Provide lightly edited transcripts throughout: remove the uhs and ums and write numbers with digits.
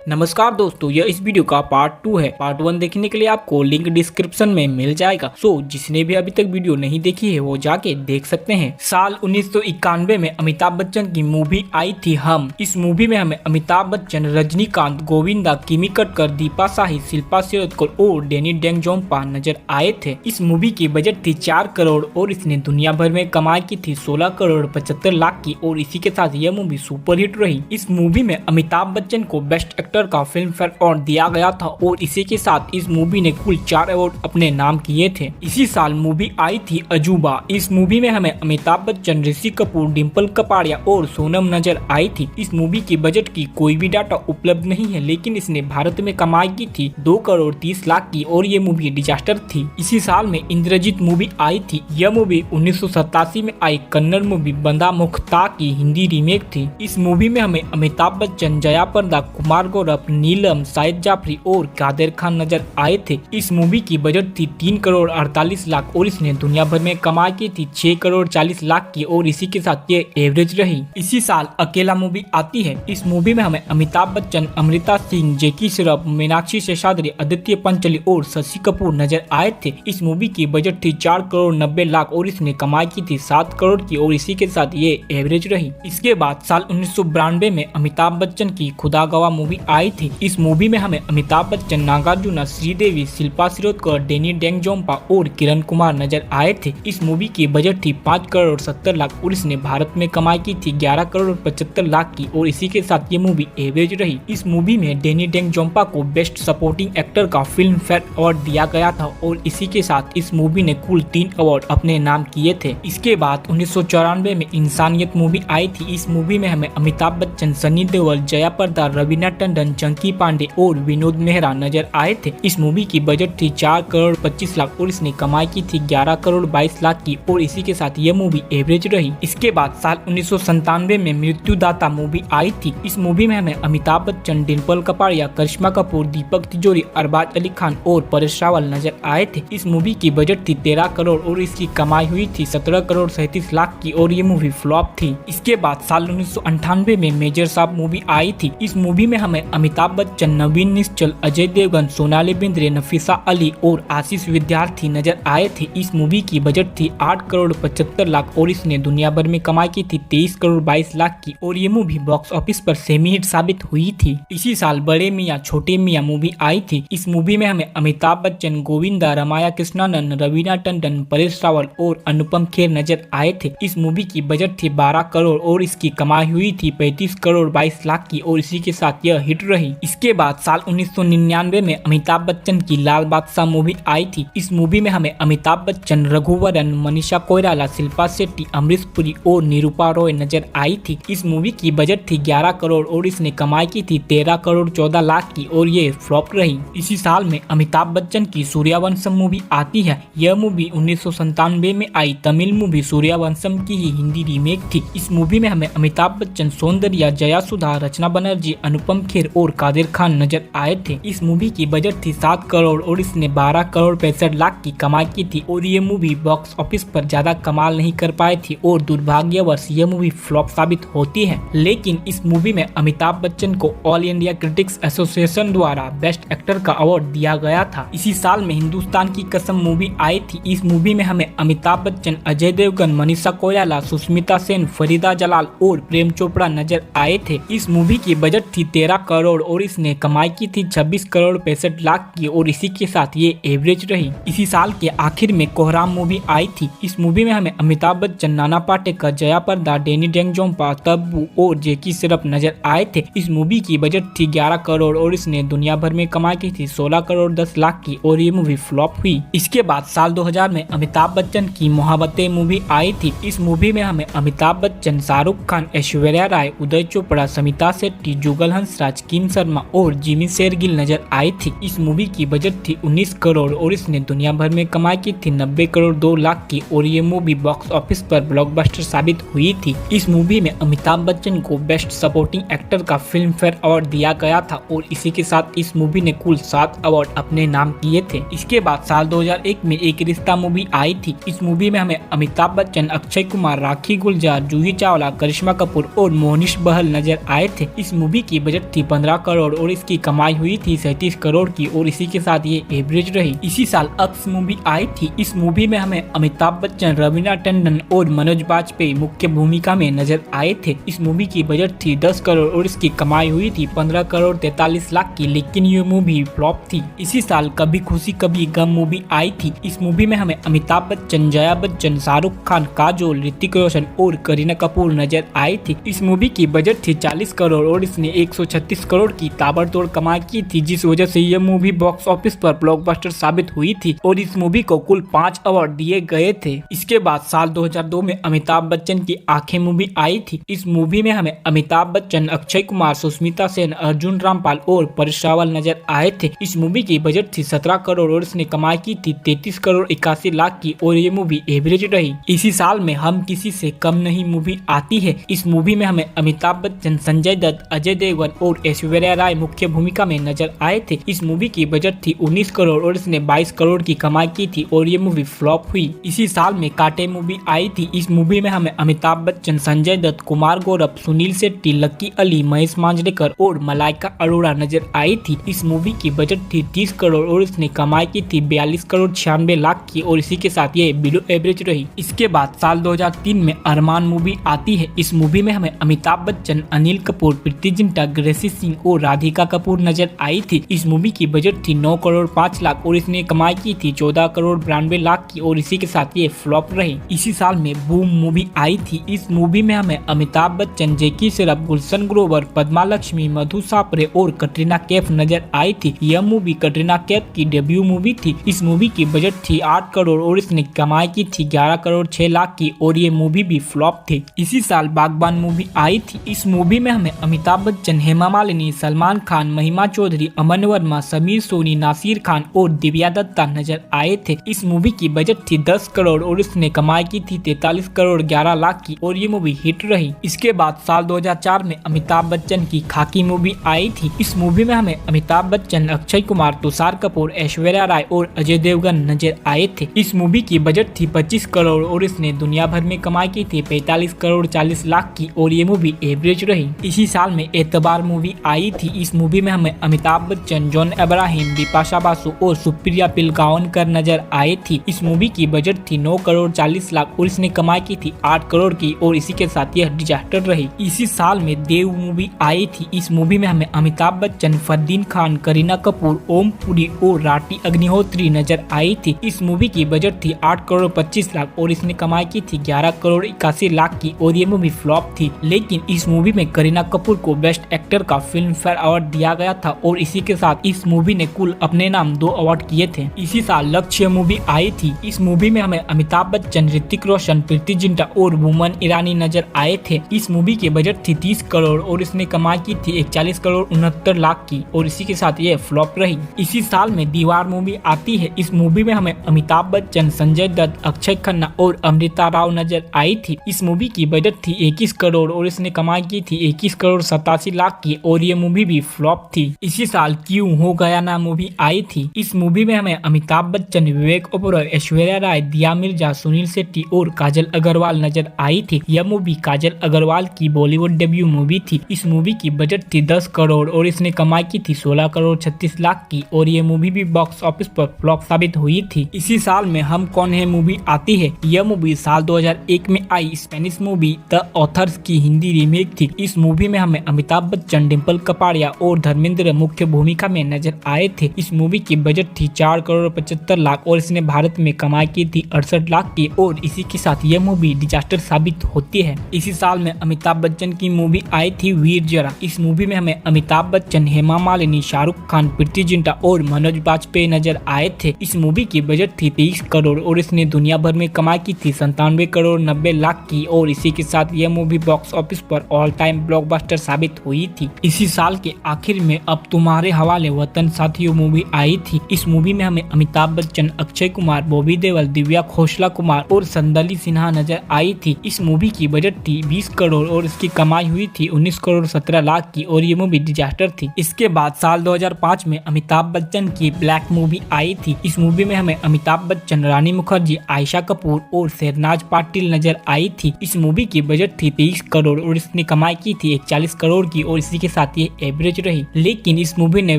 नमस्कार दोस्तों, यह इस वीडियो का पार्ट 2 है। पार्ट 1 देखने के लिए आपको लिंक डिस्क्रिप्शन में मिल जाएगा। जिसने भी अभी तक वीडियो नहीं देखी है वो जाके देख सकते हैं। साल 1991 में अमिताभ बच्चन की मूवी आई थी हम। इस मूवी में हमें अमिताभ बच्चन, रजनीकांत, गोविंदा, किमी कटकर, दीपा शाही, शिल्पा शिरोडकर और डैनी डेंगजोंपा नजर आए थे। इस मूवी की बजट थी 4 करोड़ और इसने दुनिया भर में कमाई की थी 16 करोड़ 75 लाख की और इसी के साथ यह मूवी सुपरहिट रही। इस मूवी में अमिताभ बच्चन को बेस्ट एक्टर का फिल्म फेयर अवार्ड दिया गया था और इसी के साथ इस मूवी ने कुल 4 अवार्ड अपने नाम किए थे। इसी साल मूवी आई थी अजूबा। इस मूवी में हमें अमिताभ बच्चन, ऋषि कपूर, डिम्पल कपाड़िया और सोनम नजर आई थी। इस मूवी की बजट की कोई भी डाटा उपलब्ध नहीं है, लेकिन इसने भारत में कमाई की थी 2 करोड़ 30 लाख की और ये मूवी डिजास्टर थी। इसी साल में इंद्रजीत मूवी आई थी। यह मूवी 1987 में आई कन्नड़ मूवी बंदा मुख्ता की हिंदी रीमेक थी। इस मूवी में हमें अमिताभ बच्चन, जया प्रदा, कुमार गौरव, नीलम, शाहिद जाफरी और कादिर खान नजर आए थे। इस मूवी की बजट थी 3 करोड़ 48 लाख और इसने दुनिया भर में कमाई की थी 6 करोड़ 40 लाख की और इसी के साथ ये एवरेज रही। इसी साल अकेला मूवी आती है। इस मूवी में हमें अमिताभ बच्चन, अमृता सिंह, जैकी श्रॉफ, मीनाक्षी शेषाद्री, आदित्य पंचोली और शशि कपूर नजर आए थे। इस मूवी की बजट थी 4 करोड़ 90 लाख और इसने कमाई की थी 7 करोड़ की और इसी के साथ ये एवरेज रही। इसके बाद साल 1992 में अमिताभ बच्चन की खुदा गवाह मूवी आई थी। इस मूवी में हमें अमिताभ बच्चन, नागार्जुन, श्रीदेवी, शिल्पा शिरोडकर, डैनी डेंगजोंपा और किरण कुमार नजर आए थे। इस मूवी की बजट थी 5 करोड़ 70 लाख और इसने भारत में कमाई की थी 11 करोड़ 75 लाख की और इसी के साथ ये मूवी एवरेज रही। इस मूवी में डैनी डेंगजोंपा को बेस्ट सपोर्टिंग एक्टर का फिल्म फेयर अवार्ड दिया गया था और इसी के साथ इस मूवी ने कुल 3 अवार्ड अपने नाम किए थे। इसके बाद 1994 में इंसानियत मूवी आई थी। इस मूवी में हमें अमिताभ बच्चन, सनी देओल, जया प्रदा, रवीना टंडन, चंकी पांडे और विनोद मेहरा नजर आए थे। इस मूवी की बजट थी 4 करोड़ 25 लाख और इसने कमाई की थी 11 करोड़ 22 लाख की और इसी के साथ यह मूवी एवरेज रही। इसके बाद साल 1997 में मृत्युदाता मूवी आई थी। इस मूवी में हमें अमिताभ बच्चन, डिम्पल कपाड़िया, करिश्मा कपूर, दीपक तिजोरी, अरबाज अली खान और परेश रावल नजर आए थे। इस मूवी की बजट थी 13 करोड़ और इसकी कमाई हुई थी 17 करोड़ 37 लाख की और ये मूवी फ्लॉप थी। इसके बाद साल 1998 में मेजर साहब मूवी आई थी। इस मूवी में हमें अमिताभ बच्चन, नवीन निश्चल, अजय देवगन, सोनाली बिंद्रे, नफीसा अली और आशीष विद्यार्थी नजर आए थे। इस मूवी की बजट थी 8 करोड़ 75 लाख और इसने दुनिया भर में कमाई की थी 23 करोड़ 22 लाख की और ये मूवी बॉक्स ऑफिस पर सेमी हिट साबित हुई थी। इसी साल बड़े मियाँ छोटे मियाँ मूवी आई थी। इस मूवी में हमें अमिताभ बच्चन, गोविंदा, रमाया कृष्णानंद, रवीना टंडन, परेश रावल और अनुपम खेर नजर आए थे। इस मूवी की बजट थी 12 करोड़ और इसकी कमाई हुई थी 35 करोड़ 22 लाख की और इसी के साथ यह हिट रही। इसके बाद साल 1999 में अमिताभ बच्चन की लाल बादशाह मूवी आई थी। इस मूवी में हमें अमिताभ बच्चन, रघुवरन, मनीषा कोइराला, शिल्पा शेट्टी, अमरीश पुरी और निरूपा रॉय नजर आई थी। इस मूवी की बजट थी 11 करोड़ और इसने कमाई की थी 13 करोड़ 14 लाख की और ये फ्लॉप रही। इसी साल में अमिताभ बच्चन की सूर्यवंशम मूवी आती है। यह मूवी 1997 में आई तमिल मूवी सूर्यवंशम की ही हिंदी रीमेक थी। इस मूवी में हमें अमिताभ बच्चन, सौंदर्या, जया सुधा, रचना बनर्जी, अनुपम खेर और कादिर खान नजर आए थे। इस मूवी की बजट थी 7 करोड़ और इसने 12 करोड़ 65 लाख की कमाई की थी और ये मूवी बॉक्स ऑफिस पर ज्यादा कमाल नहीं कर पाई थी और दुर्भाग्यवश यह मूवी फ्लॉप साबित होती है। लेकिन इस मूवी में अमिताभ बच्चन को ऑल इंडिया क्रिटिक्स एसोसिएशन द्वारा बेस्ट एक्टर का अवार्ड दिया गया था। इसी साल में हिंदुस्तान की कसम मूवी आई थी। इस मूवी में हमें अमिताभ बच्चन, अजय देवगन, मनीषा कोइराला, सुष्मिता सेन, फरीदा जलाल और प्रेम चोपड़ा नजर आए थे। इस मूवी की बजट थी 13 करोड़ और इसने कमाई की थी 26 करोड़ 65 लाख की और इसी के साथ ये एवरेज रही। इसी साल के आखिर में कोहराम मूवी आई थी। इस मूवी में हमें अमिताभ बच्चन, नाना पाटेकर, जया प्रदा, डैनी डेंगजोंपा, तब्बू और जैकी श्रॉफ नजर आए थे। इस मूवी की बजट थी 11 करोड़ और इसने दुनिया भर में कमाई की थी 16 करोड़ 10 लाख की और ये मूवी फ्लॉप हुई। इसके बाद साल 2000 में अमिताभ बच्चन की मोहब्बतें मूवी आई थी। इस मूवी में हमें अमिताभ बच्चन, शाहरुख खान, ऐश्वर्या राय, उदय चोपड़ा, समिता शेट्टी, जुगल हंसराज, किम शर्मा और जिमी शेरगिल नजर आई थी। इस मूवी की बजट थी 19 करोड़ और इसने दुनिया भर में कमाई की थी 90 करोड़ 2 लाख की और ये मूवी बॉक्स ऑफिस पर ब्लॉकबस्टर साबित हुई थी। इस मूवी में अमिताभ बच्चन को बेस्ट सपोर्टिंग एक्टर का फिल्म फेयर अवार्ड दिया गया था और इसी के साथ इस मूवी ने कुल 7 अवार्ड अपने नाम किए थे। इसके बाद साल 2001 में एक रिश्ता मूवी आई थी। इस मूवी में हमें अमिताभ बच्चन, अक्षय कुमार, राखी गुलजार, जूही चावला, करिश्मा कपूर और मोहनीश बहल नजर आए थे। इस मूवी की बजट थी थी 15 करोड़ और इसकी कमाई हुई थी 37 करोड़ की और इसी के साथ ये एवरेज रही। इसी साल अक्स मूवी आई थी। इस मूवी में हमें अमिताभ बच्चन, रवीना टंडन और मनोज बाजपेयी मुख्य भूमिका में नजर आए थे। इस मूवी की बजट थी 10 करोड़ और इसकी कमाई हुई थी 15 करोड़ 43 लाख की, लेकिन ये मूवी फ्लॉप थी। इसी साल कभी खुशी कभी गम मूवी आई थी। इस मूवी में हमें अमिताभ बच्चन, जया बच्चन, शाहरुख खान, काजोल, ऋतिक रोशन और करीना कपूर नजर आई थी। इस मूवी की बजट थी 40 करोड़ और इसने 136 करोड़ की ताबड़तोड़ कमाई की थी, जिस वजह से यह मूवी बॉक्स ऑफिस पर ब्लॉकबस्टर साबित हुई थी और इस मूवी को कुल 5 अवार्ड दिए गए थे। इसके बाद साल 2002 में अमिताभ बच्चन की आंखें मूवी आई थी। इस मूवी में हमें अमिताभ बच्चन, अक्षय कुमार, सुष्मिता सेन, अर्जुन रामपाल और परेश रावल नजर आए थे। इस मूवी की बजट थी 17 करोड़ और इसने कमाई की थी 33 करोड़ 81 लाख की और ये मूवी एवरेज रही। इसी साल में हम किसी से कम नहीं मूवी आती है। इस मूवी में हमें अमिताभ बच्चन, संजय दत्त, अजय देवगन और ऐश्वर्या राय मुख्य भूमिका में नजर आए थे। इस मूवी की बजट थी 19 करोड़ और इसने 22 करोड़ की कमाई की थी और ये मूवी फ्लॉप हुई। इसी साल में कांटे मूवी आई थी। इस मूवी में हमें अमिताभ बच्चन, संजय दत्त, कुमार गौरव, सुनील शेट्टी, लक्की अली, महेश मांजरेकर और मलाइका अरोड़ा नजर आई थी। इस मूवी की बजट थी 30 करोड़ और इसने कमाई की थी 42 करोड़ 96 लाख की और इसी के साथ ये बिलो एवरेज रही। इसके बाद साल 2003 में अरमान मूवी आती है। इस मूवी में हमें अमिताभ बच्चन, अनिल कपूर, प्रीति जिंटा, ग्रेसी सिंह और राधिका कपूर नजर आई थी। इस मूवी की बजट थी 9 करोड़ 5 लाख और इसने कमाई की थी 14 करोड़ 92 लाख की और इसी के साथ ये फ्लॉप रही। इसी साल में बूम मूवी आई थी। इस मूवी में हमें अमिताभ बच्चन, जैकी श्रॉफ, गुलशन ग्रोवर, पद्मा लक्ष्मी, मधु सापरे और कटरीना कैफ नजर आई थी। यह मूवी कटरीना कैफ की डेब्यू मूवी थी। इस मूवी की बजट थी 8 करोड़ और इसने कमाई की थी 11 करोड़ 6 लाख की और ये मूवी भी फ्लॉप थी। इसी साल बागबान मूवी आई थी। इस मूवी में हमें अमिताभ बच्चन, हेमा मालिनी, सलमान खान, महिमा चौधरी, अमन वर्मा, समीर सोनी, नासिर खान और दिव्या दत्ता नजर आए थे। इस मूवी की बजट थी 10 करोड़ और इसने कमाई की थी 43 करोड़ 11 लाख की और ये मूवी हिट रही। इसके बाद साल 2004 में अमिताभ बच्चन की खाकी मूवी आई थी। इस मूवी में हमें अमिताभ बच्चन, अक्षय कुमार, तुषार कपूर, ऐश्वर्या राय और अजय देवगन नजर आए थे। इस मूवी की बजट थी 25 करोड़ और इसने दुनिया भर में कमाई की थी 45 करोड़ 40 लाख की और ये मूवी एवरेज रही। इसी साल में एतबार मूवी आई थी। इस मूवी में हमें अमिताभ बच्चन, जॉन अब्राहम, बिपाशा बासु और सुप्रिया पिलगावनकर नजर आए थी। इस मूवी की बजट थी 9 करोड़ 40 लाख और इसने कमाई की थी 8 करोड़ की और इसी के साथ यह डिजास्टर रही। इसी साल में देव मूवी आई थी। इस मूवी में हमें अमिताभ बच्चन, फरदीन खान, करीना कपूर, ओम पुरी और राठी अग्निहोत्री नजर आई थी। इस मूवी की बजट थी 8 करोड़ 25 लाख और इसने कमाई की थी 11 करोड़ 81 लाख की और ये मूवी फ्लॉप थी। लेकिन इस मूवी में करीना कपूर को बेस्ट एक्टर का फिल्म फेयर अवार्ड दिया गया था और इसी के साथ इस मूवी ने कुल अपने नाम 2 अवार्ड किए थे। इसी साल लक्ष्य मूवी आई थी। इस मूवी में हमें अमिताभ बच्चन, ऋतिक रोशन, प्रीति जिंटा और बुमन ईरानी नजर आए थे। इस मूवी की बजट थी 30 करोड़ और इसने कमाई की थी 41 करोड़ 69 लाख की और इसी के साथ ये फ्लॉप रही। इसी साल में दीवार मूवी आती है। इस मूवी में हमें अमिताभ बच्चन, संजय दत्त, अक्षय खन्ना और अमृता राव नजर आई थी। इस मूवी की बजट थी 21 करोड़ और इसने कमाई की थी 21 करोड़ 87 लाख की और ये मूवी भी फ्लॉप थी। इसी साल क्यों हो गया ना मूवी आई थी। इस मूवी में हमें अमिताभ बच्चन, विवेक ओबरॉय, ऐश्वर्या राय, दिया मिर्जा, सुनील शेट्टी और काजल अग्रवाल नजर आई थी। यह मूवी काजल अग्रवाल की बॉलीवुड डेब्यू मूवी थी। इस मूवी की बजट थी 10 करोड़ और इसने कमाई की थी 16 करोड़ 36 लाख की और ये मूवी भी बॉक्स ऑफिस पर फ्लॉप साबित हुई थी। इसी साल में हम कौन है मूवी आती है। यह मूवी साल 2001 में आई स्पेनिश मूवी द ऑथर्स की हिंदी रीमेक थी। इस मूवी में हमें अमिताभ बच्चन, डिम्पल कपाड़िया और धर्मेंद्र मुख्य भूमिका में नजर आए थे। इस मूवी की बजट थी 4 करोड़ 75 लाख और इसने भारत में कमाई की थी 68 लाख की और इसी के साथ यह मूवी डिजास्टर साबित होती है। इसी साल में अमिताभ बच्चन की मूवी आई थी वीर ज़रा। इस मूवी में हमें अमिताभ बच्चन, हेमा मालिनी, शाहरुख खान, प्रीति जिंटा और मनोज बाजपेयी नजर आए थे। इस मूवी की बजट थी 23 करोड़ और इसने दुनिया भर में कमाई की थी 97 करोड़ 90 लाख की और इसी के साथ यह मूवी बॉक्स ऑफिस पर ऑल टाइम ब्लॉकबस्टर साबित हुई थी। इसी साल के आखिर में अब तुम्हारे हवाले वतन साथियों मूवी आई थी। इस मूवी में हमें अमिताभ बच्चन, अक्षय कुमार, बॉबी देओल, दिव्या खोसला कुमार और संदली सिन्हा नजर आई थी। इस मूवी की बजट थी 20 करोड़ और इसकी कमाई हुई थी 19 करोड़ 17 लाख की और ये मूवी डिजास्टर थी। इसके बाद साल 2005 में अमिताभ बच्चन की ब्लैक मूवी आई थी। इस मूवी में हमें अमिताभ बच्चन, रानी मुखर्जी, आयशा कपूर और शहनाज पाटिल नजर आई थी। इस मूवी की बजट थी 23 करोड़ और इसने कमाई की थी 41 करोड़ की और इसी के साथ ये एवरेज रही, लेकिन इस मूवी ने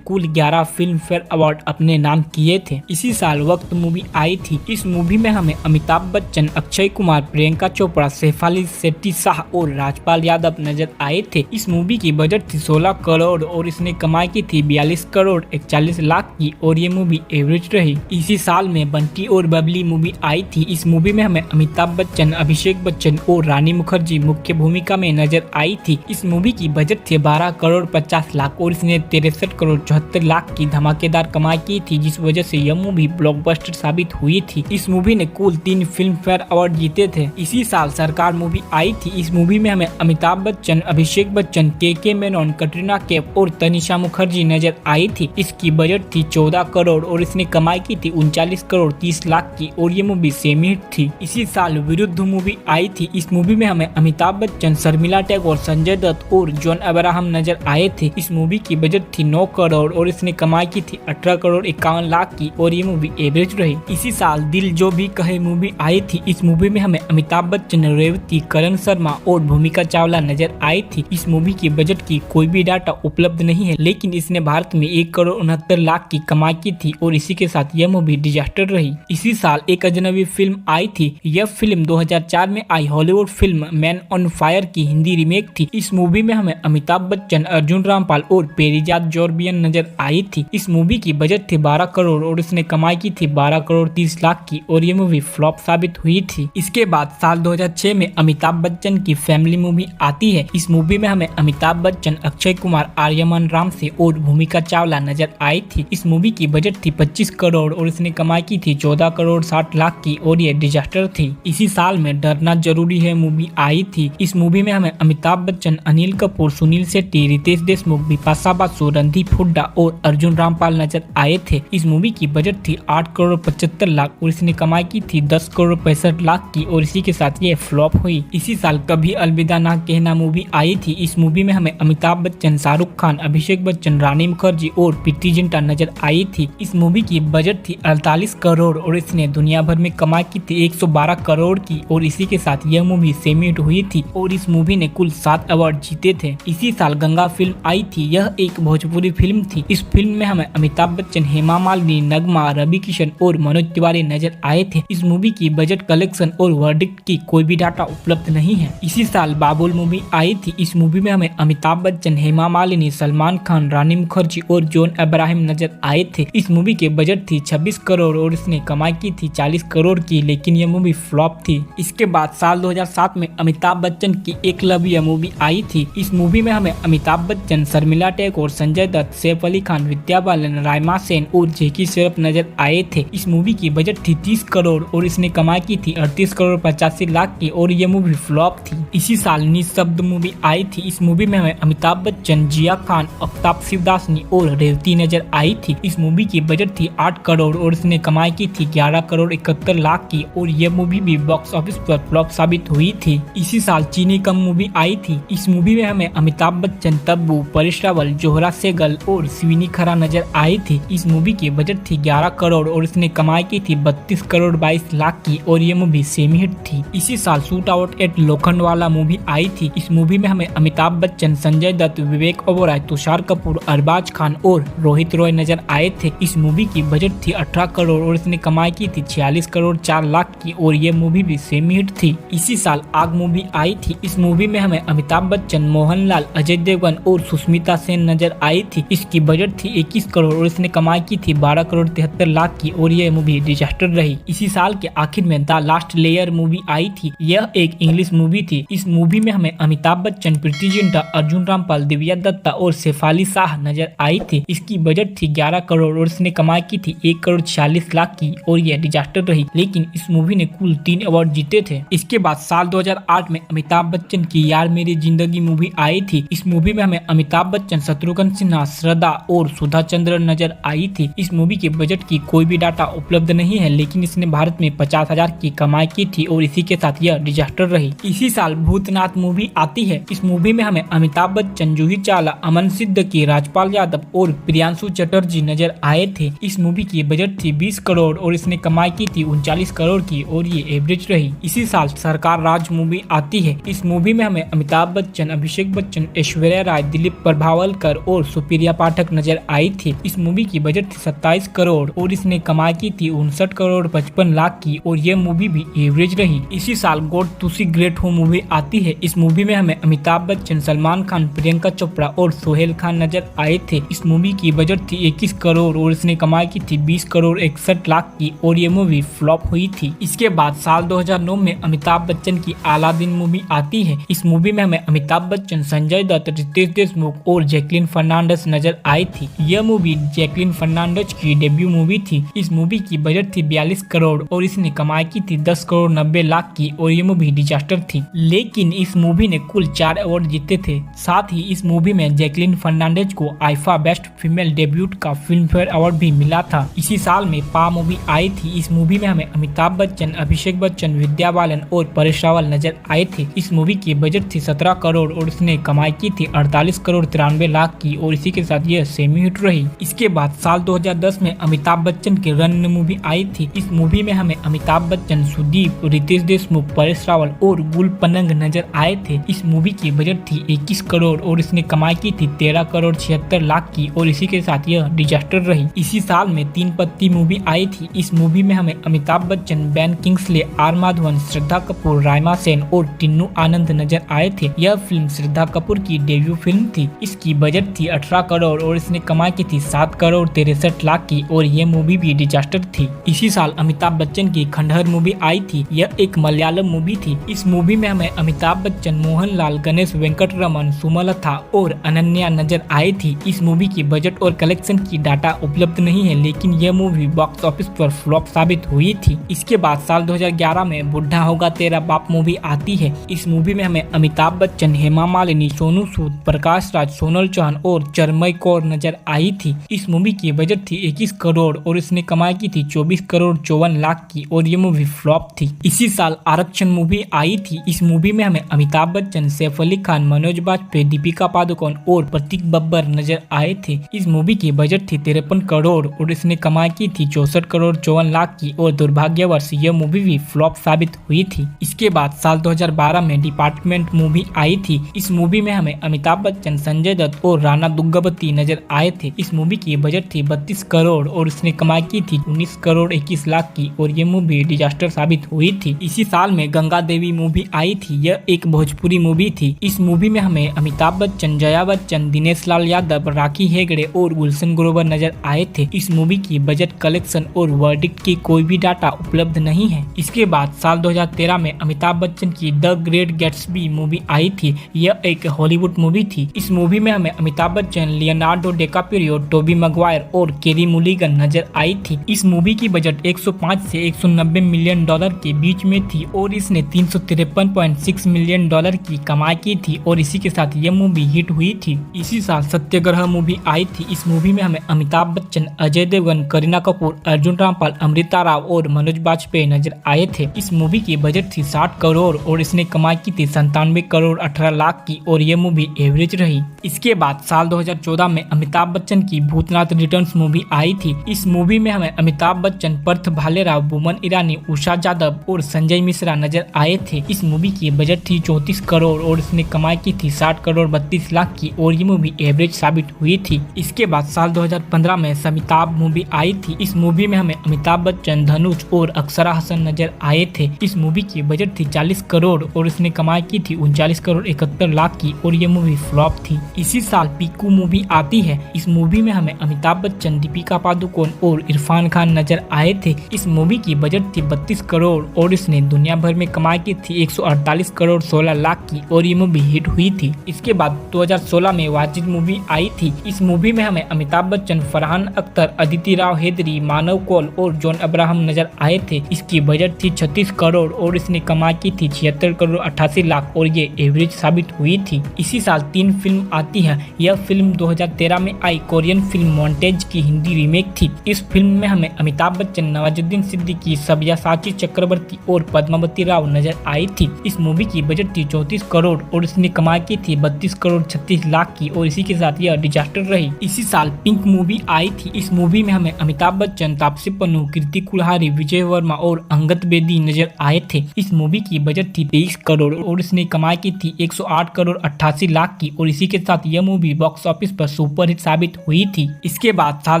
कुल 11 फिल्म फेयर अवार्ड अपने नाम किए थे। इसी साल वक्त मूवी आई थी। इस मूवी में हमें अमिताभ बच्चन, अक्षय कुमार, प्रियंका चोपड़ा, शेफाली शेट्टी शाह और राजपाल यादव नजर आए थे। इस मूवी की बजट थी 16 करोड़ और इसने कमाई की थी 42 करोड़ 41 लाख की और ये मूवी एवरेज रही। इसी साल में बंटी और बबली मूवी आई थी। इस मूवी में हमें अमिताभ बच्चन, अभिषेक बच्चन और रानी मुखर्जी मुख्य भूमिका में नजर आई थी। इस मूवी की बजट थी 12 करोड़ 50 लाख और इसने 63 करोड़ 74 लाख की धमाकेदार कमाई की थी, जिस वजह से यह मूवी ब्लॉकबस्टर साबित हुई थी। इस मूवी ने कुल 3 फिल्म फेयर अवार्ड जीते थे। इसी साल सरकार मूवी आई थी। इस मूवी में हमें अमिताभ बच्चन, अभिषेक बच्चन, के मेनन, कटरीना कैफ और तनिषा मुखर्जी नजर आई थी। इसकी बजट थी 14 करोड़ और इसने कमाई की थी 39 करोड़ 30 लाख की और ये मूवी सेमी हिट थी। इसी साल विरुद्ध मूवी आई थी। इस मूवी में हमें अमिताभ बच्चन, शर्मिला टैगोर, संजय दत्त और जॉन अब्राहम नजर आए थे। इस मूवी की बजट थी 9 करोड़ और इसने कमाई की थी 18 करोड़ 51 लाख की और ये मूवी एवरेज रही। इसी साल दिल जो भी कहे मूवी आई थी। इस मूवी में हमें अमिताभ बच्चन, रेवती, करण शर्मा और भूमिका चावला नजर आई थी। इस मूवी की बजट की कोई भी डाटा उपलब्ध नहीं है, लेकिन इसने भारत में 1 करोड़ 69 लाख की कमाई की थी और इसी के साथ यह मूवी डिजास्टर रही। इसी साल एक अजनबी फिल्म आई थी। यह फिल्म 2004 में आई Hollywood film Man on Fire की हिंदी रीमेक थी। इस मूवी में हमें अमिताभ बच्चन, अर्जुन रामपाल और पेरिजात जॉर्बियन नजर आई थी। इस मूवी की बजट थी 12 करोड़ और इसने कमाई की थी 12 करोड़ 30 लाख की और ये मूवी फ्लॉप साबित हुई थी। इसके बाद साल 2006 में अमिताभ बच्चन की फैमिली मूवी आती है। इस मूवी में हमें अमिताभ बच्चन, अक्षय कुमार, आर्यमान रामसे और भूमिका चावला नजर आई थी। इस मूवी की बजट थी 25 करोड़ और इसने कमाई की थी 14 करोड़ 60 लाख की और ये डिजास्टर थी। इसी साल में डरना जरूरी है मूवी आई थी। इस मूवी में हमें अमिताभ बच्चन, अनिल कपूर, सुनील शेट्टी, रितेश देशमुख, बिपाशा बासु, रणदीप हुड्डा और अर्जुन रामपाल नजर आए थे। इस मूवी की बजट थी 8 करोड़ 75 लाख और इसने कमाई की थी 10 करोड़ 65 लाख की और इसी के साथ ये फ्लॉप हुई। इसी साल कभी अलविदा ना कहना मूवी आई थी। इस मूवी में हमें अमिताभ बच्चन, शाहरुख खान, अभिषेक बच्चन, रानी मुखर्जी और प्रीति जिंटा नजर आई थी। इस मूवी की बजट थी 48 करोड़ और इसने दुनिया भर में कमाई की थी 112 करोड़ की और इसी के साथ यह मूवी सेमी हिट हुई थी और इस मूवी ने कुल 7 अवार्ड जीते थे। इसी साल गंगा फिल्म आई थी। यह एक भोजपुरी फिल्म थी। इस फिल्म में हमें अमिताभ बच्चन, हेमा मालिनी, नगमा, रवि किशन और मनोज तिवारी नजर आए थे। इस मूवी की बजट, कलेक्शन और वर्डिक्ट की कोई भी डाटा उपलब्ध नहीं है। इसी साल बाबुल मूवी आई थी। इस मूवी में हमें अमिताभ बच्चन, हेमा मालिनी, सलमान खान, रानी मुखर्जी और जॉन अब्राहम नजर आए थे। इस मूवी की बजट थी 26 करोड़ और इसने कमाई की थी 40 करोड़ की, लेकिन यह मूवी फ्लॉप थी। इसके बाद साल 2007 में अमिताभ बच्चन की एकलव्य मूवी आई थी। इस मूवी में हमें अमिताभ बच्चन, शर्मिला टैगोर, संजय दत्त, सैफ अली खान, विद्या बालन, राइमा सेन और जैकी श्रॉफ नजर आए थे। इस मूवी की बजट थी 30 करोड़ और इसने कमाई की थी 38 करोड़ 85 लाख की और यह मूवी फ्लॉप थी। इसी साल निःशब्द मूवी आई थी। इस मूवी में हमें अमिताभ बच्चन, जिया खान, आफ्ताब शिवदासनी और रेवती नजर आई थी। इस मूवी की बजट थी 8 करोड़ और इसने कमाई की थी 11 करोड़ 71 लाख की और यह मूवी भी बॉक्स ऑफिस पर फ्लॉप साबित हुई थी। इसी साल चीनी कम मूवी आई थी। इस मूवी में हमें अमिताभ बच्चन, तब्बू, परेश रावल, जोहरा सेगल और स्वीनी खरा नजर आई थी। इस मूवी की बजट थी 11 करोड़ और इसने कमाई की थी 32 करोड़ 22 लाख की और ये मूवी सेमी हिट थी। इसी साल Shootout at Lokhandwala movie आई थी। इस मूवी में हमें अमिताभ बच्चन, संजय दत्त, विवेक ओबेरॉय, तुषार कपूर, अरबाज खान और रोहित रॉय नजर आए थे। इस मूवी की बजट थी 18 करोड़ और इसने कमाई की थी 46 करोड़ 4 लाख की और ये मूवी भी सेमी हिट थी। इसी साल आग मूवी आई थी। इस मूवी में हमें अमिताभ बच्चन, मोहनलाल, अजय देवगन और सुष्मिता सेन नजर आई थी। इसकी बजट थी 21 करोड़ और इसने कमाई की थी 12 करोड़ 73 लाख की और यह मूवी डिजास्टर रही। इसी साल के आखिर में द लास्ट लेयर मूवी आई थी। यह एक इंग्लिश मूवी थी। इस मूवी में हमें अमिताभ बच्चन, प्रीति जिंटा, अर्जुन रामपाल, दिव्या दत्ता और शेफाली शाह नजर आई थी। इसकी बजट थी 11 करोड़ और इसने कमाई की थी 1 करोड़ 46 लाख की और यह डिजास्टर रही, लेकिन इस मूवी ने कुल 3 अवार्ड जीते थे। इसके बाद साल 2008 में अमिताभ बच्चन की यार मेरी जिंदगी मूवी आई थी। इस मूवी में हमें अमिताभ बच्चन, शत्रुघ्न सिन्हा, श्रद्धा और सुधा चंद्रन नजर आई थी। इस मूवी के बजट की कोई भी डाटा उपलब्ध नहीं है, लेकिन इसने भारत में 50,000 की कमाई की थी और इसी के साथ यह डिजास्टर रही। इसी साल भूतनाथ मूवी आती है। इस मूवी में हमें अमिताभ बच्चन, जूही चावला, अमन सिद्दीकी, राजपाल यादव और प्रियांशु चटर्जी नजर आए थे। इस मूवी की बजट थी 20 करोड़ और इसने कमाई की थी 39 करोड़ की और ये एवरेज रही। इसी साल सरकार राज मूवी आती है। इस मूवी में हमें अमिताभ बच्चन, अभिषेक बच्चन, ऐश्वर्या ऐश्वर्या राय, दिलीप प्रभावलकर और सुप्रिया पाठक नजर आई थी। इस मूवी की बजट थी 27 करोड़ और इसने कमाई की थी 59 करोड़ 55 लाख की और ये मूवी भी एवरेज रही। इसी साल गॉड टू सी ग्रेट होम मूवी आती है। इस मूवी में हमें अमिताभ बच्चन, सलमान खान, प्रियंका चोपड़ा और सोहेल खान नजर आए थे। इस मूवी की बजट थी 21 करोड़ और इसने कमाई की थी 20 करोड़ 61 लाख की और ये मूवी फ्लॉप हुई थी। इसके बाद साल 2009 में अमिताभ बच्चन की अलादीन मूवी आती है। इस मूवी में हमें अमिताभ बच्चन, संजय दत्त, रितेश देशमुख और जैकलीन फर्नांडिस नजर आई थी। यह मूवी जैकलीन फर्नांडिस की डेब्यू मूवी थी। इस मूवी की बजट थी 42 करोड़ और इसने कमाई की थी 10 करोड़ 90 लाख की और ये मूवी डिजास्टर थी। लेकिन इस मूवी ने कुल 4 अवार्ड जीते थे। साथ ही इस मूवी में जैकलीन फर्नांडिस को आईफा बेस्ट फीमेल डेब्यूट का फिल्म फेयर अवार्ड भी मिला था। इसी साल में पा मूवी आई थी। इस मूवी में हमें अमिताभ बच्चन, अभिषेक बच्चन, विद्या बालन और परेश रावल नजर आए थे। इस मूवी की बजट थी 17 करोड़ और इसने कमाई की थी 48 करोड़ 93 लाख की और इसी के साथ यह सेमी हिट रही। इसके बाद साल 2010 में अमिताभ बच्चन की रन मूवी आई थी। इस मूवी में हमें अमिताभ बच्चन, सुदीप, रितेश देशमुख, परेश रावल और गुल पनंग नजर आए थे। इस मूवी की बजट थी 21 करोड़ और इसने कमाई की थी 13 करोड़ 76 लाख की और इसी के साथ यह डिजास्टर रही। इसी साल में 3 पत्ती मूवी आई थी। इस मूवी में हमें Amitabh Bachchan, Ben Kingsley, R Madhavan, Shraddha Kapoor, Raima Sen और टिन्नू आनंद नजर आए थे। यह फिल्म श्रद्धा कपूर की डेब्यू फिल्म थी। इसकी बजट थी 18 करोड़ और इसने कमाई की थी 7 करोड़ 63 लाख की और यह मूवी भी डिजास्टर थी। इसी साल अमिताभ बच्चन की खंडहर मूवी आई थी। यह एक मलयालम मूवी थी। इस मूवी में हमें अमिताभ बच्चन, मोहनलाल, गणेश वेंकटरमन, सुमलता और अनन्या नजर आई थी। इस मूवी की बजट और कलेक्शन की डाटा उपलब्ध नहीं है, लेकिन यह मूवी बॉक्स ऑफिस पर फ्लॉप साबित हुई थी। इसके बाद साल 2011 में बुढ़ा होगा तेरा बाप मूवी आती है। इस मूवी में हमें अमिताभ बच्चन, हेमा मालिनी, सोनू सूद, प्रकाश राज, सोनल चौहान और चरमई कौर नजर आई थी। इस मूवी की बजट थी 21 करोड़ और इसने कमाई की थी 24 करोड़ 54 लाख की और ये मूवी फ्लॉप थी। इसी साल आरक्षण मूवी आई थी। इस मूवी में हमें अमिताभ बच्चन, सैफ अली खान, मनोज बाजपेयी, दीपिका पादुकोण और प्रतीक बब्बर नजर आए थे। इस मूवी की बजट थी 53 करोड़ और इसने कमाई की थी 64 करोड़ 54 लाख की और दुर्भाग्यवश यह मूवी भी फ्लॉप साबित हुई थी। इसके बाद साल 2012 में डिपार्टमेंट मूवी आई थी। इस मूवी में हमें अमिताभ बच्चन, संजय दत्त और राणा दुग्गवती नजर आए थे। इस मूवी की बजट थी 32 करोड़ और इसने कमाई की थी 19 करोड़ 21 लाख की और ये मूवी डिजास्टर साबित हुई थी। इसी साल में गंगा देवी मूवी आई थी। यह एक भोजपुरी मूवी थी। इस मूवी में हमें अमिताभ बच्चन, जया बच्चन, दिनेश लाल यादव, राखी हेगड़े और गुलशन ग्रोवर नजर आए थे। इस मूवी की बजट, कलेक्शन और वर्डिक्ट की कोई भी डाटा उपलब्ध नहीं है। इसके बाद साल 2013 में अमिताभ बच्चन की द ग्रेट गैट्सबी मूवी आई थी। यह एक हॉलीवुड मूवी थी। इस मूवी में हमें Amitabh Bachchan, Leonardo DiCaprio, Tobey Maguire और केरी मुलिगन नजर आई थी। इस मूवी की बजट 105 से 190 मिलियन डॉलर के बीच में थी और इसने 353.6 मिलियन डॉलर की कमाई की थी और इसी के साथ यह मूवी हिट हुई थी। इसी साल सत्याग्रह मूवी आई थी। इस मूवी में हमें अमिताभ बच्चन, अजय देवगन, करीना कपूर, अर्जुन रामपाल, अमृता राव और मनोज बाजपेयी नजर आए थे। इस मूवी की बजट थी 60 करोड़ और इसने कमाई की थी 97 करोड़ 18 लाख की और ये मूवी एवरेज रही। इसके बाद साल 2014 में अमिताभ बच्चन की भूतनाथ रिटर्न्स मूवी आई थी। इस मूवी में हमें अमिताभ बच्चन, पार्थ भालेराव, बुमन ईरानी, उषा जादव और संजय मिश्रा नजर आए थे। इस मूवी की बजट थी 34 करोड़ और इसने कमाई की थी 60 करोड़ 32 लाख की और ये मूवी एवरेज साबित हुई थी। इसके बाद साल 2015 में समिताभ मूवी आई थी। इस मूवी में हमें अमिताभ बच्चन, धनुष और अक्षरा हसन नजर आए थे। इस मूवी की बजट थी 40 करोड़ और इसने कमाई की थी 39 करोड़ 71 लाख की और ये मूवी फ्लॉप थी। इसी साल पीकू मूवी आती है। इस मूवी में हमें अमिताभ बच्चन, दीपिका पादुकोण और इरफान खान नजर आए थे। इस मूवी की बजट थी 32 करोड़ और इसने दुनिया भर में कमाई की थी 148 करोड़ 16 लाख की और ये मूवी हिट हुई थी। इसके बाद 2016 में वाजिद मूवी आई थी। इस मूवी में हमें अमिताभ बच्चन, फरहान अख्तर, अदिति राव हैदरी, मानव कौल और जॉन अब्राहम नजर आए थे। इसकी बजट थी 36 करोड़ और इसने कमाई की थी 76 करोड़ 88 लाख और ये एवरेज साबित हुई थी। इसी साल 3 फिल्म आती है। यह फिल्म 2013 में आई कोरियन फिल्म मॉन्टेज की हिंदी रीमेक थी। इस फिल्म में हमें अमिताभ बच्चन, नवाजुद्दीन सिद्दीकी, सब्यासाची चक्रवर्ती और पद्मावती राव नजर आई थी। इस मूवी की बजट थी 34 करोड़ और इसने कमाई की थी 32 करोड़ 36 लाख की और इसी के साथ यह डिजास्टर रही। इसी साल पिंक मूवी आई थी। इस मूवी में हमें अमिताभ बच्चन, तापसी पन्नू, कीर्ति कुल्हारी, विजय वर्मा और अंगद बेदी नजर आए थे। इस मूवी की बजट थी 23 करोड़ और इसने कमाई की थी 108 करोड़ 88 लाख लाख की और इसी के साथ यह मूवी बॉक्स ऑफिस पर सुपरहिट साबित हुई थी। इसके बाद साल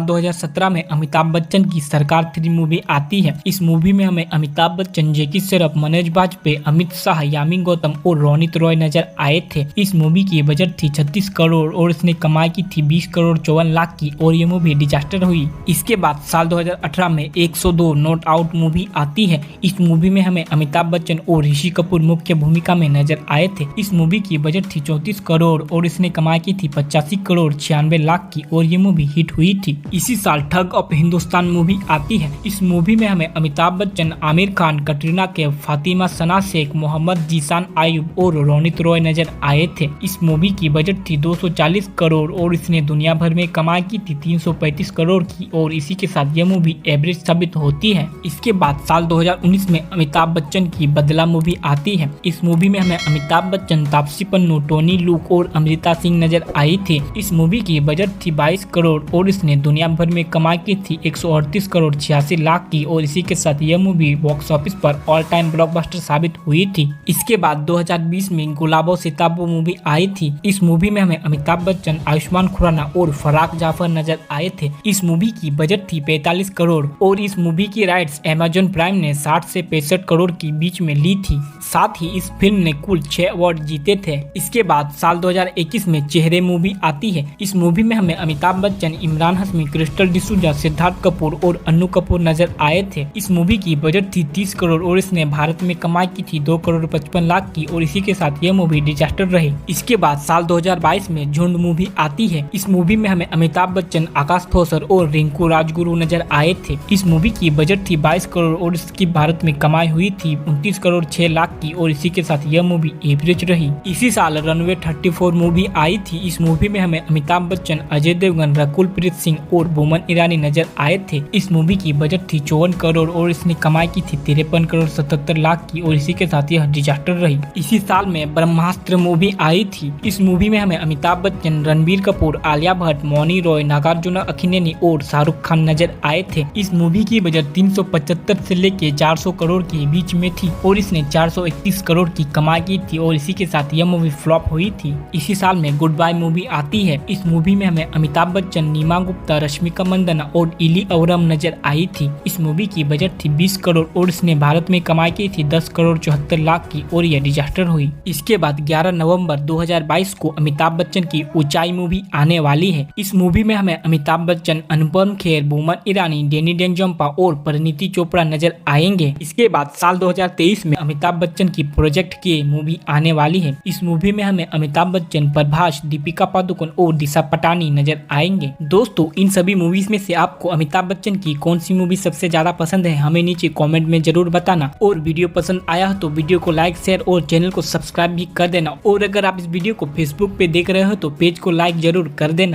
2017 में अमिताभ बच्चन की सरकार 3 मूवी आती है। इस मूवी में हमें अमिताभ बच्चन, जैकी श्रॉफ, मनोज बाजपेयी, अमित शाह, यामी गौतम और रोनित रॉय नजर आए थे। इस मूवी की बजट थी 36 करोड़ और इसने कमाई की थी 20 करोड़ 54 लाख की और ये मूवी डिजास्टर हुई। इसके बाद साल 2018 में 102 नॉट आउट मूवी आती है। इस मूवी में हमें अमिताभ बच्चन और ऋषि कपूर मुख्य भूमिका में नजर आए थे। इस मूवी की बजट थी 34 करोड़ और इसने कमाई की थी 85 करोड़ 96 लाख की और ये मूवी हिट हुई थी। इसी साल ठग ऑफ हिंदुस्तान मूवी आती है। इस मूवी में हमें अमिताभ बच्चन, आमिर खान, कटरीना कैफ, फातिमा सना शेख, मोहम्मद जीशान आयुब और रोनित रॉय नजर आए थे। इस मूवी की बजट थी 240 करोड़ और इसने दुनिया भर में कमाई की थी 335 करोड़ की और इसी के साथ यह मूवी एवरेज साबित होती है। इसके बाद साल 2019 में अमिताभ बच्चन की बदला मूवी आती है। इस मूवी में हमें अमिताभ बच्चन, तापसी पन्नू, टोनी लूक और अमृता सिंह नजर आई थी। इस मूवी की बजट थी 22 करोड़ और इसने दुनिया भर में कमाई की थी 138 करोड़ 86 लाख की और इसी के साथ यह मूवी बॉक्स ऑफिस पर ऑल टाइम ब्लॉकबस्टर साबित हुई थी। इसके बाद 2020 में गुलाबो सिताबो मूवी आई थी। इस मूवी में हमें अमिताभ बच्चन, आयुष्मान खुराना और फराक जाफर नजर आए थे। इस मूवी की बजट थी 45 करोड़ और इस मूवी की राइट्स अमेज़न प्राइम ने 60 से 65 करोड़ की बीच में ली थी। साथ ही इस फिल्म ने कुल 6 अवार्ड जीते थे। इसके बाद साल 2021 में चेहरे मूवी आती है। इस मूवी में हमें अमिताभ बच्चन, इमरान हाशमी, क्रिस्टल डिसूजा, सिद्धार्थ कपूर और अन्नू कपूर नजर आए थे। इस मूवी की बजट थी 30 करोड़ और इसने भारत में कमाई की थी 2 करोड़ 55 लाख की और इसी के साथ यह मूवी डिजास्टर रही। इसके बाद साल 2022 में झुंड मूवी आती है। इस मूवी में हमें अमिताभ बच्चन, आकाश ठोसर और रिंकू राजगुरु नजर आए थे। इस मूवी की बजट थी 22 करोड़ और इसकी भारत में कमाई हुई थी 29 करोड़ 6 लाख की और इसी के साथ यह मूवी एवरेज रही। इसी साल रनवे 34 मूवी आई थी। इस मूवी में हमें अमिताभ बच्चन, अजय देवगन, रकुल प्रीत सिंह और बोमन ईरानी नजर आए थे। इस मूवी की बजट थी 54 करोड़ और इसने कमाई की थी 53 करोड़ 77 लाख की और इसी के साथ यह डिजास्टर रही। इसी साल में ब्रह्मास्त्र मूवी आई थी। इस मूवी में हमें अमिताभ बच्चन, रणबीर कपूर, आलिया भट्ट, मौनी रॉय, नागार्जुन अखिनेनी और शाहरुख खान नजर आए थे। इस मूवी की बजट 375 से लेके 400 करोड़ के बीच में थी और इसने 431 करोड़ की कमाई की थी और इसी के साथ यह मूवी फ्लॉप हुई थी। इसी साल में गुड बाय मूवी आती है। इस मूवी में हमें अमिताभ बच्चन, नीमा गुप्ता, रश्मिका मंदाना और इली अवरम नजर आई थी। इस मूवी की बजट थी 20 करोड़ और इसने भारत में कमाई की थी 10 करोड़ 74 लाख की और यह डिजास्टर हुई। इसके बाद 11 नवंबर 2022 को अमिताभ बच्चन की ऊंचाई मूवी आने वाली है। इस मूवी में हमें अमिताभ बच्चन, अनुपम खेर, बोमन ईरानी, डेनी डेंजम्पा और परिणीति चोपड़ा नजर आएंगे। इसके बाद साल 2023 में अमिताभ बच्चन की प्रोजेक्ट के मूवी आने वाली है। इस मूवी में हमें अमिताभ बच्चन, प्रभास, दीपिका पादुकोण और दिशा पटानी नजर आएंगे। दोस्तों, इन सभी मूवीज में से आपको अमिताभ बच्चन की कौन सी मूवी सबसे ज्यादा पसंद है हमें नीचे कमेंट में जरूर बताना और वीडियो पसंद आया हो तो वीडियो को लाइक, शेयर और चैनल को सब्सक्राइब भी कर देना और अगर आप इस वीडियो को फेसबुक पे देख रहे हो तो पेज को लाइक जरूर कर देना।